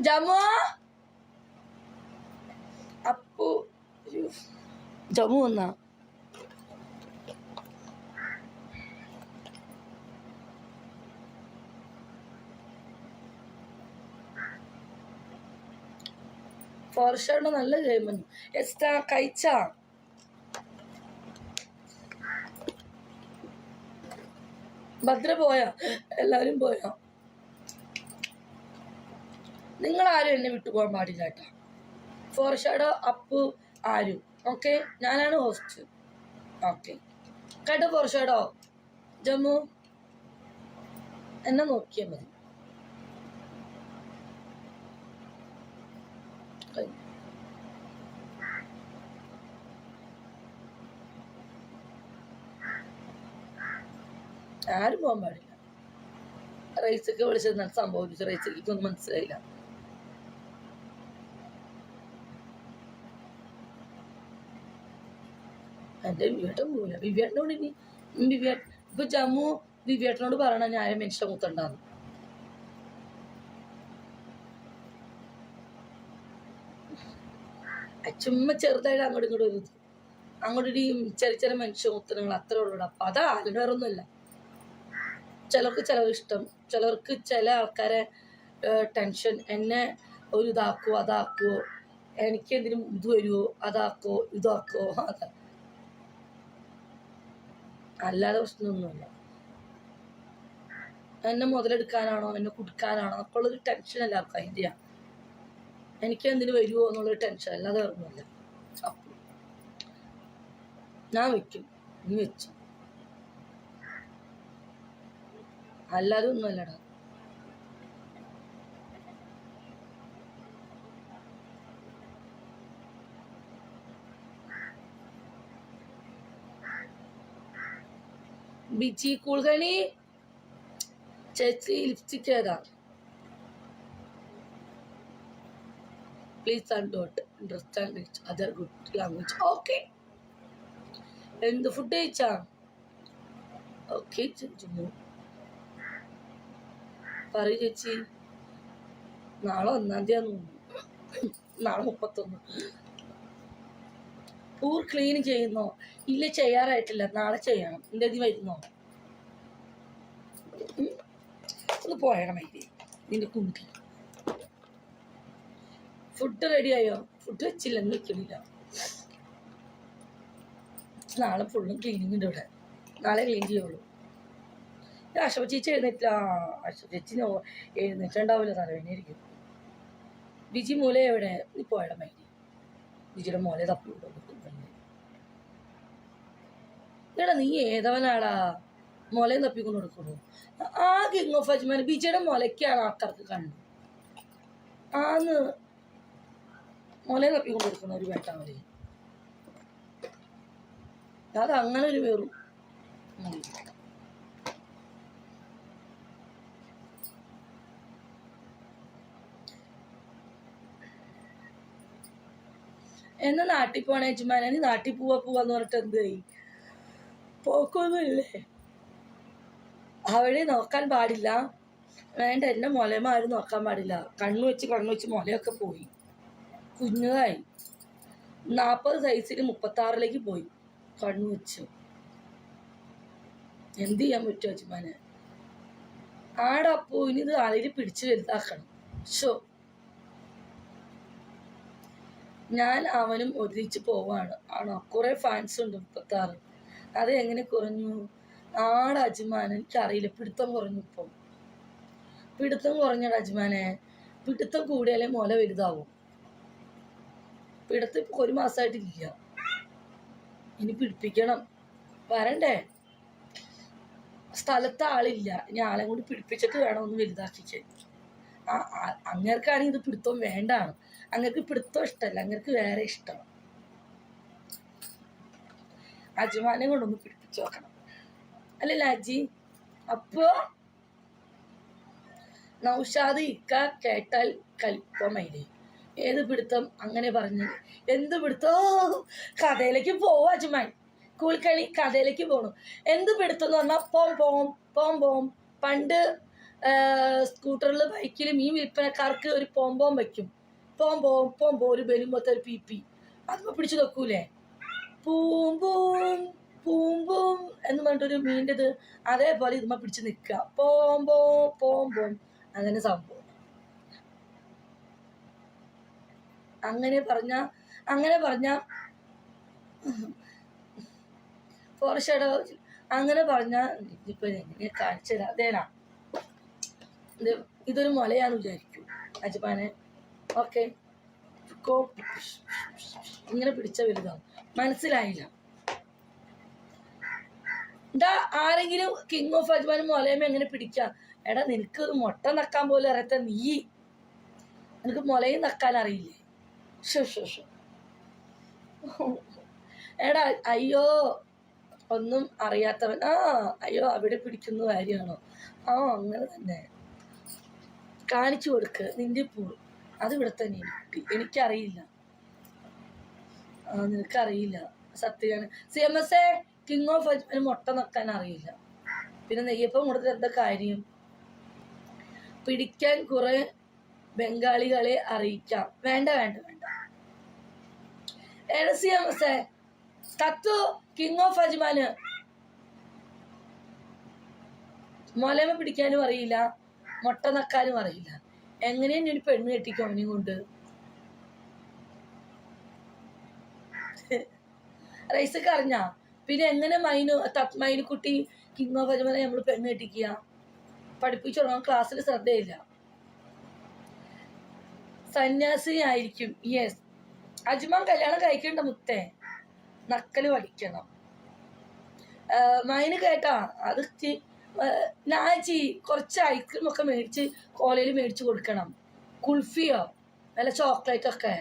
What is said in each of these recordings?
ജമു അപ്പു ജമു വന്നാ ഫോർഷയുടെ നല്ല game extra കഴിച്ചാ ഭദ്ര പോയാ എല്ലാരും പോയാ നിങ്ങളാരും എന്നെ വിട്ടുപോകാൻ പാടില്ല കേട്ടോ ഫോർഷയുടെ അപ്പു ആരും ഓക്കെ ഞാനാണ് ഹോസ്റ്റ് ഓക്കെ കേട്ടോ ഫോർഷയുടെ ജമ്മു എന്നെ നോക്കിയാൽ മതി ആരും പോകാൻ പാടില്ല റൈസൊക്കെ വിളിച്ചത് ഞാൻ സംഭവിച്ചു റൈസൊക്കൊന്നും മനസ്സിലായില്ല എൻ്റെ വിവേട്ടൻ പോവില്ല വിവേട്ടനോട് ഇനി ഇപ്പൊ ജമ്മു വിവേട്ടനോട് പറയണ ഞാൻ മനുഷ്യ മുത്തണ്ടാന്ന് ചുമ്മാ ചെറുതായിട്ട് അങ്ങോട്ടും ഇങ്ങോട്ടും ഒരു അങ്ങോട്ട് ഈ ചെറിയ ചെറിയ മനുഷ്യ മുത്തനങ്ങൾ അത്ര ഉള്ളൂ അപ്പം അതാ അതിന് വേറൊന്നുമില്ല ചിലർക്ക് ചിലർ ഇഷ്ടം ചിലർക്ക് ചില ആൾക്കാരെ ടെൻഷൻ എന്നെ ഒരു ഇതാക്കുമോ അതാക്കുമോ എനിക്ക് എന്തിനും ഇത് വരുമോ അതാക്കോ ഇതാക്കോ അതാ അല്ലാതെ പ്രശ്നമൊന്നുമില്ല എന്നെ മുതലെടുക്കാനാണോ എന്നെ കുടുക്കാനാണോ ഒക്കെ ഉള്ളൊരു ടെൻഷൻ എല്ലാവർക്കും അതിൻ്റെ എനിക്ക് എന്തിനു വരുമോ എന്നുള്ളൊരു ടെൻഷൻ അല്ലാതെ ഒന്നുമില്ല അപ്പം ഞാൻ വെക്കും നീ വെച്ചു അല്ലാതെ ഒന്നുമല്ലടാ ബിജി കൂൾഗണി ചേച്ചി ലിപ്സ്റ്റിക് ഏതാ please dot understand other good language okay എന്ത് ഫുഡ് കഴിച്ചാ ഓക്കെ ജമ്മു പറയൂ ചേച്ചി നാളെ 1-ാം തീയതി നാളെ 31 പൂർ ക്ലീൻ ചെയ്യുന്നോ ഇല്ല ചെയ്യാറായിട്ടില്ല നാളെ ചെയ്യണം എൻ്റെ ഇത് വരുന്നോ ഒന്ന് പോയണമേ നിന്റെ കുണ്ടി ഫുഡ് റെഡിയായോ ഫുഡ് വെച്ചില്ലെന്ന് വെക്കണില്ല നാളെ ഫുള്ളും ക്ലീനിങ് ഉണ്ട് ഇവിടെ നാളെ ക്ലീൻ ചെയ്യുള്ളൂ അശോക ചേച്ചി എഴുന്നേറ്റില്ല അശോക ചേച്ചി എഴുന്നേറ്റുണ്ടാവില്ല തലവേനായിരിക്കും ബിജി മൂല എവിടെ നീ പോയട മൈനി ബിജിയുടെ മോലെ തപ്പി എടാ നീ ഏതവനാടാ മോലയും തപ്പിക്കൊണ്ട് കൊടുക്കണു ആ കിങ് ഓഫ് അജ്മാൻ ബിജിയുടെ മോലയ്ക്കാണ് ആൾക്കാർക്ക് കണ്ടു ആന്ന് മോലയും തപ്പിക്കൊണ്ട് കൊടുക്കണ ഒരു വേട്ടാവലി അത് അങ്ങനെ ഒരു വേറും എന്നെ നാട്ടിൽ പോണേ അജ്മാനെ നീ നാട്ടിൽ പോവാന്ന് പറഞ്ഞിട്ട് എന്തായി പോക്കൊന്നുമില്ലേ അവിടെ നോക്കാൻ പാടില്ല വേണ്ട എന്നെ മുലമാരും നോക്കാൻ പാടില്ല കണ്ണു വെച്ച് മുലയൊക്കെ പോയി കുഞ്ഞതായി 40 സൈസിൽ 36ലേക്ക് പോയി കണ്ണു വെച്ചു എന്ത് ചെയ്യാൻ പറ്റുമോ അജ്മാനെ ആടപ്പോ ഇനി ഇത് ആളിൽ പിടിച്ച് വലുതാക്കണം ഷോ ഞാൻ അവനും ഒന്നിച്ച് പോവാണ് ആണോ കുറെ ഫാൻസ് ഉണ്ട് 36 അത് എങ്ങനെ കുറഞ്ഞു ആടെ അജ്മാൻ എനിക്കറിയില്ല പിടുത്തം കുറഞ്ഞു ഇപ്പം പിടുത്തം കുറഞ്ഞടാ അജ്മാനെ പിടുത്തം കൂടിയാലേ മുല വലുതാവും പിടുത്തം ഇപ്പൊ 1 മാസമായിട്ടില്ല ഇനി പിടിപ്പിക്കണം വരണ്ടേ സ്ഥലത്ത് ആളില്ല ഇനി ആളെ കൊണ്ട് പിടിപ്പിച്ചിട്ട് വേണം ഒന്ന് വലുതാക്കിക്കാൻ അങ്ങേർക്കാണെങ്കിൽ ഇത് പിടുത്തം വേണ്ടാണ് അങ്ങേർക്ക് പിടുത്തം ഇഷ്ടമല്ല അങ്ങേർക്ക് വേറെ ഇഷ്ടമാണ് അജ്മാനെ കൊണ്ടൊന്ന് പിടിപ്പിച്ചു നോക്കണം അല്ലല്ല അജി അപ്പോ നൗഷാദ് ഇക്ക കേട്ടാൽ കൽപ്പമൈലേ ഏത് പിടുത്തം അങ്ങനെ പറഞ്ഞു എന്ത് പിടുത്തോ കഥയിലേക്ക് പോവും അജ്മാൻ കൂൽക്കണി കഥയിലേക്ക് പോണു എന്ത് പിടുത്തം എന്ന് പറഞ്ഞാൽ പോം പണ്ട് സ്കൂട്ടറിൽ ബൈക്കിൽ മീൻ വിൽപ്പനക്കാർക്ക് ഒരു പോമ്പോം വയ്ക്കും. പോമ്പോ ഒരു ബലൂമത്തെ ഒരു പീപ്പി അതിപ്പോൾ പിടിച്ചു വെക്കൂലേ, പൂമ്പൂം പൂമ്പൂം എന്ന് പറഞ്ഞിട്ടൊരു മീൻ്റെത്, അതേപോലെ ഇതുമ്മ പിടിച്ച് നിൽക്കുക, പോമ്പോം അങ്ങനെ സംഭവം. അങ്ങനെ പറഞ്ഞ ഫോറഷാഡോ അങ്ങനെ പറഞ്ഞ ഇപ്പൊ എങ്ങനെ കാണിച്ചു തരാം. അതേനാ ഇതൊരു മുലയാന്ന് വിചാരിക്കും അജ്മാനെ. ഓക്കെ, ഇങ്ങനെ പിടിച്ച വലുതാണ്, മനസ്സിലായില്ല. എന്താ ആരെങ്കിലും കിങ് ഓഫ് അജ്മാനും മുലയുമ്പോ എങ്ങനെ പിടിക്കാം? എടാ നിനക്ക് ഒരു മുട്ട നക്കാൻ പോലും അറിയാത്ത നീ, നിനക്ക് മുലയും നക്കാൻ അറിയില്ലേ? എടാ അയ്യോ ഒന്നും അറിയാത്തവൻ, അയ്യോ അവിടെ പിടിക്കുന്ന കാര്യമാണോ? അങ്ങനെ തന്നെ കാണിച്ചു കൊടുക്ക് നിന്റെ പൂൾ. അത് ഇവിടെ തന്നെ കിട്ടി, എനിക്കറിയില്ല, നിനക്കറിയില്ല സത്യമാണ്. CMS കിങ് ഓഫ് അജ്മാൻ മുട്ട നക്കാൻ അറിയില്ല, പിന്നെ നെയ്യപ്പം കൊടുത്ത എന്താ കാര്യം? പിടിക്കാൻ കുറെ ബംഗാളികളെ അറിയിക്കാം. വേണ്ട CMS തത്തു കിങ് ഓഫ് അജ്മാന് മുലമ പിടിക്കാനും അറിയില്ല, മുട്ട നക്കാനും അറിയില്ല. എങ്ങനെയാണ് ഒരു പെണ്ണ് കെട്ടിക്കും അവനെയും കൊണ്ട്? റൈസൊക്കെ അറിഞ്ഞാ പിന്നെ എങ്ങനെ മൈനുക്കുട്ടി കിങ് ഓഫ് അജ്മാനെ നമ്മൾ പെണ്ണ് കെട്ടിക്കുക? പഠിപ്പിച്ചു തുടങ്ങാൻ ക്ലാസ്സിൽ ശ്രദ്ധയില്ല. സന്യാസി ആയിരിക്കും. യെസ്, അജ്മാൻ കല്യാണം കഴിക്കേണ്ട മുത്തേ, നക്കല് പഠിക്കണം. മൈന് കേട്ടാ അത് നാജി കുറച്ച് ഐസ്ക്രീം ഒക്കെ മേടിച്ച് കോളേജിൽ മേടിച്ച് കൊടുക്കണം. കുൾഫിയോ നല്ല ചോക്ലേറ്റ് ഒക്കെ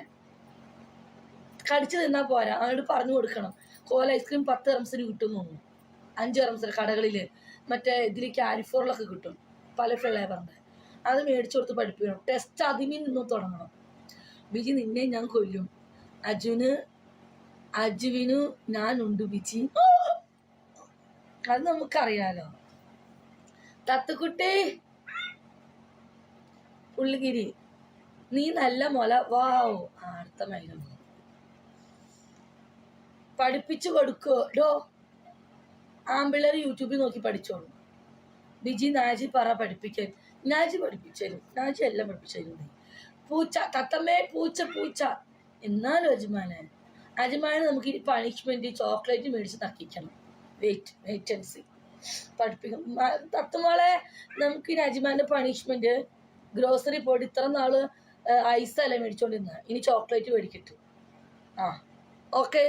കടിച്ചു തിന്നാൽ പോരാ, അവനോട് പറഞ്ഞു കൊടുക്കണം. കോല ഐസ്ക്രീം 10 റംസിന് കിട്ടും, 5 റംസിന് കടകളിൽ, മറ്റേ ഇതിൽ കാലിഫോറിലൊക്കെ കിട്ടും പല ഫ്ലേവറിൻ്റെ. അത് മേടിച്ചു കൊടുത്ത് പഠിപ്പിക്കണം. ടെസ്റ്റ് അതിമിൽ നിന്നും തുടങ്ങണം. ബിജി നിന്നെ ഞാൻ കൊല്ലും, അജുവിനു ഞാനുണ്ട് ബിജി, അത് നമുക്കറിയാലോ. തത്തുക്കുട്ടി പുള്ളിഗിരി നീ നല്ല മുല. വാവ്, അടുത്ത മൈനം പഠിപ്പിച്ചു കൊടുക്കോ. ആമ്പിള്ളേർ യൂട്യൂബിൽ നോക്കി പഠിച്ചോളൂ. ബിജി നാജി പറ പഠിപ്പിക്കാൻ. നാജി പഠിപ്പിച്ചു, നാജി എല്ലാം പഠിപ്പിച്ചു. പൂച്ച തത്തമ്മേ പൂച്ച എന്നാലും അജ്മാനെ നമുക്ക് ഈ പണിഷ്മെന്റ് ചോക്ലേറ്റ് മേടിച്ച് നക്കിക്കണം. വെയിറ്റ് ആൻഡ് സീ പഠിപ്പിക്കും. തത്തുമോളെ നമുക്ക് ഈ അജ്മാന്റെ പണിഷ്മെന്റ് ഗ്രോസറി പോയിട്ട് ഇത്ര നാള് ഐസല്ലേ മേടിച്ചോണ്ടിരുന്ന, ഇനി ചോക്ലേറ്റ് മേടിക്കട്ടു. ഓക്കെ,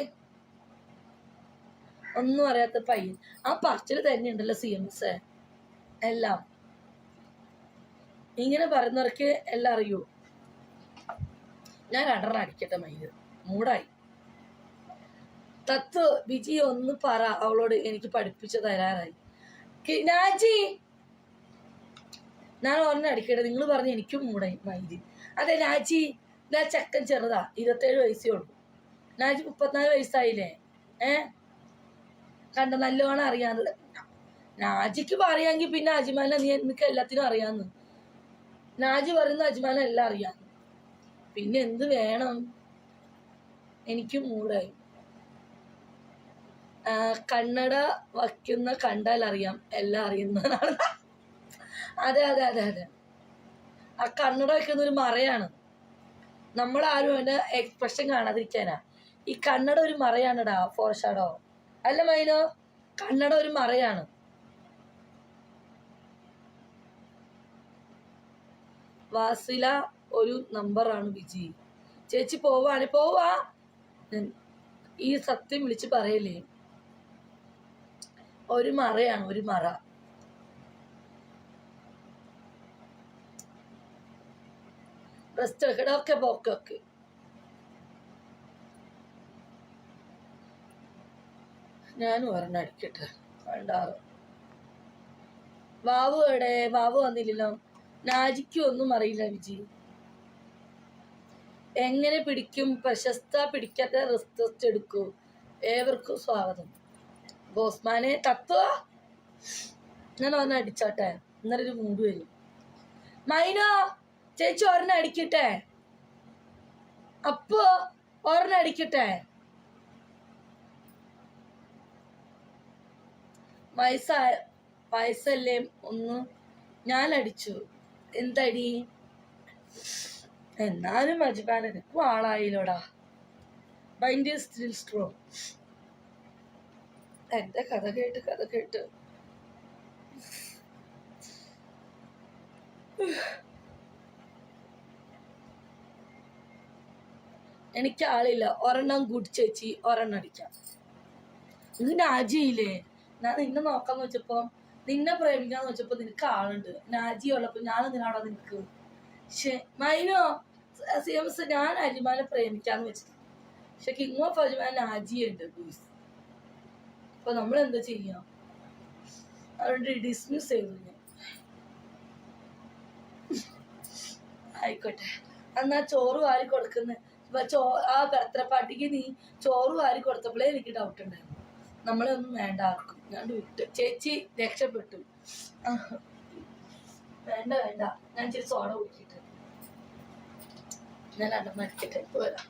ഒന്നും അറിയാത്ത പയ്യൻ. ആ പറച്ചിൽ തന്നെയുണ്ടല്ലോ CMS. എല്ലാം ഇങ്ങനെ പറയുന്നവർക്ക് എല്ലാം അറിയൂ. ഞാൻ അടിക്കട്ടെ മൈന്, മൂടായി. തത്വ ബിജി ഒന്ന് പറ അവളോട്, എനിക്ക് പഠിപ്പിച്ചു തരാറായി. നാജി ഞാൻ ഒരെണ്ണം അടിക്കട്ടെ, നിങ്ങൾ പറഞ്ഞ് എനിക്കും മൂടായി മൈൻഡ്. അതെ നാജി, ഞാൻ ചെക്കൻ ചെറുതാ, 27 വയസ്സേ ഉള്ളൂ. നാജി 34 വയസ്സായില്ലേ? കണ്ട നല്ലോണം അറിയാന്ന്. നാജിക്ക് പറയാമെങ്കിൽ പിന്നെ അജ്മാനെ നിനക്ക് എല്ലാത്തിനും അറിയാന്ന്. നാജി പറയുന്ന അജ്മാനെ എല്ലാം അറിയാന്ന്, പിന്നെ എന്ത് വേണം? എനിക്കും മൂടായി. കണ്ണട വയ്ക്കുന്ന കണ്ടാൽ അറിയാം, എല്ലാം അറിയുന്നതാണ്. അതെ ആ കണ്ണട വയ്ക്കുന്ന ഒരു മറയാണ്. നമ്മളാരും അതിൻ്റെ എക്സ്പ്രഷൻ കാണാതിരിക്കാനാ. ഈ കണ്ണട ഒരു മറയാണടാ ഫോർഷാഡോ, അല്ല മൈനോ? കണ്ണട ഒരു മറയാണ്. വാസില ഒരു നമ്പറാണ് ബിജി. ചേച്ചി പോവാ. ഈ സത്യം വിളിച്ച് പറയല്ലേ, ഒരു മറയാണ്, ഒരു മറ. റെസ്റ്റ് എടുക്കട്ടെ. ഓക്കെ. ഞാനും ഒരെണ്ണം അടിക്കട്ടെ. വേണ്ടാറ്. വാവു എവിടെ? വാവു വന്നില്ലല്ലോ. നാജിക്കും ഒന്നും അറിയില്ല വിജി. എങ്ങനെ പിടിക്കും? പ്രശസ്ത പിടിക്കാത്ത റെസ്റ്റ് എടുക്കൂ. ഏവർക്കും സ്വാഗതം. ബോസ്മാനെ തത്വ ഞാൻ ഒരെണ്ണം അടിച്ചോട്ടെ, ഇന്നൊരു മൂഡ് വരും. മൈനോ ചേച്ചി ഒരെണ്ണം അടിക്കട്ടെ, അപ്പോ ഒരെണ്ണം അടിക്കട്ടെ. വയസ്സല്ലേ ഒന്ന് ഞാൻ അടിച്ചു. എന്തടി? എന്നാലും മജ്ബാൻ എനിക്കും ആളായില്ലോടാ. Mind is still strong. എന്റെ കഥ കേട്ട് എനിക്ക് ആളില്ല. ഒരെണ്ണം ഗുഡ് ചേച്ചി, ഒരെണ്ണം അടിക്കാം. നിന്റെ നാജിയില്ലേ? ഞാൻ നിന്നെ നോക്കാന്ന് വെച്ചപ്പോ, നിന്നെ പ്രേമിക്കാന്ന് വെച്ചപ്പോ നിനക്ക് ആളുണ്ട്. നാജി ഉള്ളപ്പോ ഞാൻ എന്തിനാണോ നിനക്ക്? മൈനോ ഞാൻ അജ്മാനെ പ്രേമിക്കാന്ന് വെച്ചിട്ട്, പക്ഷെ കിങ് ഓഫ് അജ്മാൻ നാജിയുണ്ട്. അപ്പൊ നമ്മൾ എന്താ ചെയ്യാം? അതുകൊണ്ട് ഡിസ്മിസ് ചെയ്തു ഞാൻ. ആയിക്കോട്ടെ, എന്നാ ചോറ് വാരി കൊടുക്കുന്ന ആ ബർത്ത്ഡേ നീ ചോറ് വാരി കൊടുത്തപ്പോഴേ എനിക്ക് ഡൗട്ട് ഉണ്ടായിരുന്നു. നമ്മളൊന്നും വേണ്ട ആർക്കും. ഞാൻ വിട്ടു. ചേച്ചി രക്ഷപ്പെട്ടു. വേണ്ട, ഞാൻ ഇച്ചിരി സോഡ കുടിക്കിട്ട് ഞാൻ രണ്ടെണ്ണം അടിക്കട്ടെ. വരാം.